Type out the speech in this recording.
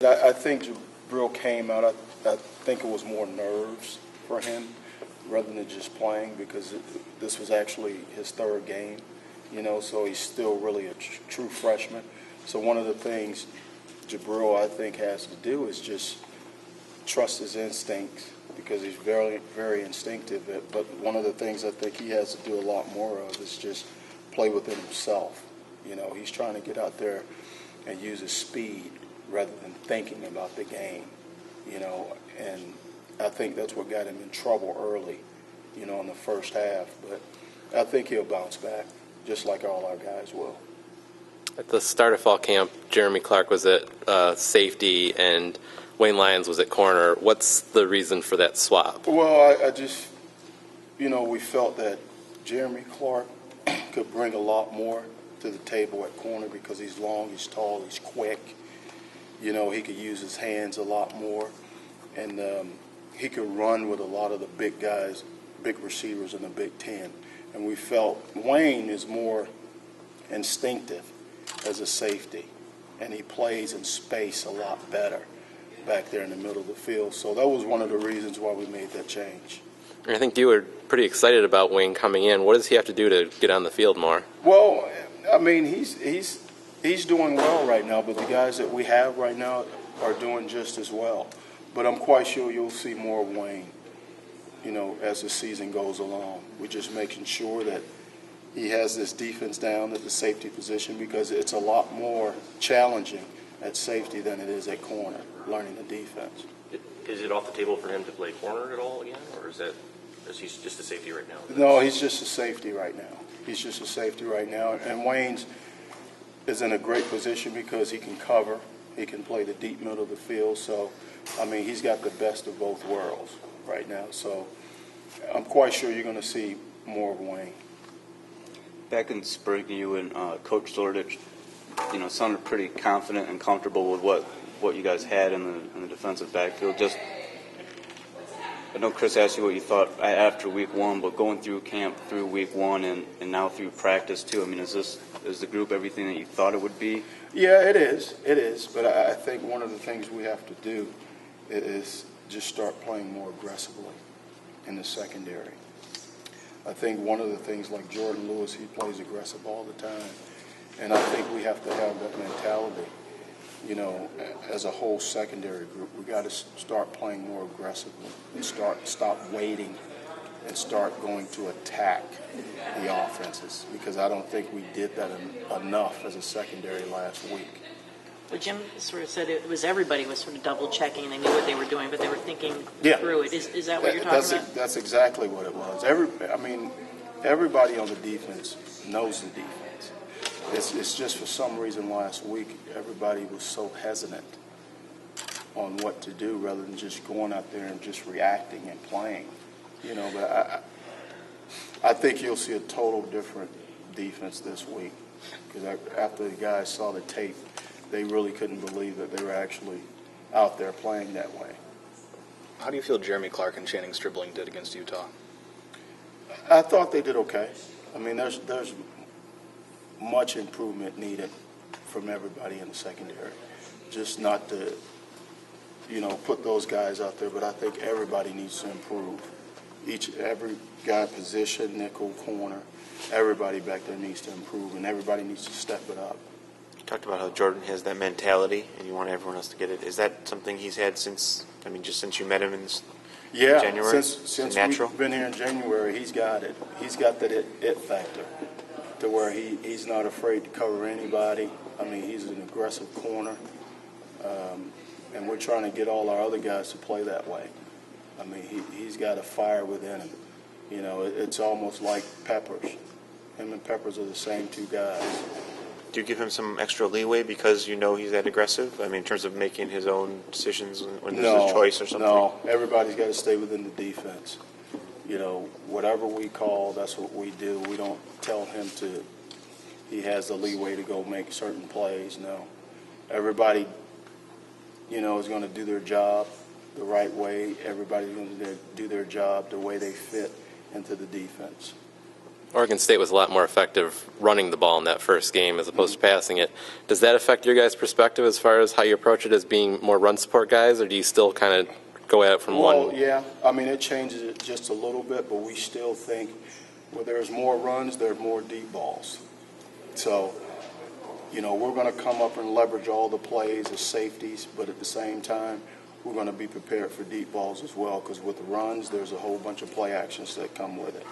I think Jabril came out, I think it was more nerves for him rather than just playing because this was actually his third game, so he's still really a true freshman. So one of the things Jabril, I think, has to do is just trust his instincts because he's very, very instinctive. But one of the things I think he has to do a lot more of is just play within himself. He's trying to get out there and use his speed rather than thinking about the game, and I think that's what got him in trouble early, in the first half. But I think he'll bounce back, just like all our guys will. At the start of fall camp, Jeremy Clark was at safety and Wayne Lyons was at corner. What's the reason for that swap? Well, I just, we felt that Jeremy Clark could bring a lot more to the table at corner because he's long, he's tall, he's quick. He could use his hands a lot more, and he could run with a lot of the big guys, big receivers in the Big Ten. And we felt Wayne is more instinctive as a safety, and he plays in space a lot better back there in the middle of the field. So that was one of the reasons why we made that change. I think you were pretty excited about Wayne coming in. What does he have to do to get on the field more? Well, I mean, he's doing well right now, but the guys that we have right now are doing just as well. But I'm quite sure you'll see more of Wayne, as the season goes along. We're just making sure that he has this defense down at the safety position because it's a lot more challenging at safety than it is at corner, learning the defense. Is it off the table for him to play corner at all again, or is he just a safety right now? No, he's just a safety right now. He's just a safety right now. And Wayne's is in a great position because he can cover. He can play the deep middle of the field. So, I mean, he's got the best of both worlds right now. So I'm quite sure you're going to see more of Wayne. Back in spring, you and Coach Zordich, sounded pretty confident and comfortable with what you guys had in the defensive backfield. I know Chris asked you what you thought after week one, but going through camp through week one and now through practice too, I mean, is the group everything that you thought it would be? Yeah, it is. It is. But I think one of the things we have to do is just start playing more aggressively in the secondary. I think one of the things, like Jordan Lewis, he plays aggressive all the time. And I think we have to have that mentality, as a whole secondary group. We got to start playing more aggressively and stop waiting and start going to attack the offenses, because I don't think we did that enough as a secondary last week. Well, Jim sort of said everybody was sort of double checking and they knew what they were doing, but they were thinking through it. Is that what you're talking about? That's exactly what it was. Everybody on the defense knows the defense. It's just for some reason last week everybody was so hesitant on what to do rather than just going out there and just reacting and playing. But I think you'll see a total different defense this week because after the guys saw the tape, they really couldn't believe that they were actually out there playing that way. How do you feel Jeremy Clark and Channing Stribling did against Utah? I thought they did okay. I mean, there's much improvement needed from everybody in the secondary. Just not to, put those guys out there, but I think everybody needs to improve. Every guy position, nickel, corner, everybody back there needs to improve, and everybody needs to step it up. You talked about how Jordan has that mentality, and you want everyone else to get it. Is that something he's had just since you met him in January? Yeah, since we've been here in January, he's got it. He's got that it factor to where he's not afraid to cover anybody. I mean, he's an aggressive corner, and we're trying to get all our other guys to play that way. I mean, he's got a fire within him. It's almost like Peppers. Him and Peppers are the same two guys. Do you give him some extra leeway because he's that aggressive? I mean, in terms of making his own decisions when there's a choice or something? No, everybody's got to stay within the defense. Whatever we call, that's what we do. We don't tell him he has the leeway to go make certain plays. No. Everybody, is going to do their job the right way. Everybody's going to do their job the way they fit into the defense. Oregon State was a lot more effective running the ball in that first game as opposed to passing it. Does that affect your guys' perspective as far as how you approach it as being more run support guys, or do you still kind of go at it from Well, one? yeah. I mean, it changes it just a little bit, but we still think where there's more runs, there are more deep balls. So, you know, we're going to come up and leverage all the plays as safeties, but at the same time, we're going to be prepared for deep balls as well, because with the runs, there's a whole bunch of play actions that come with it.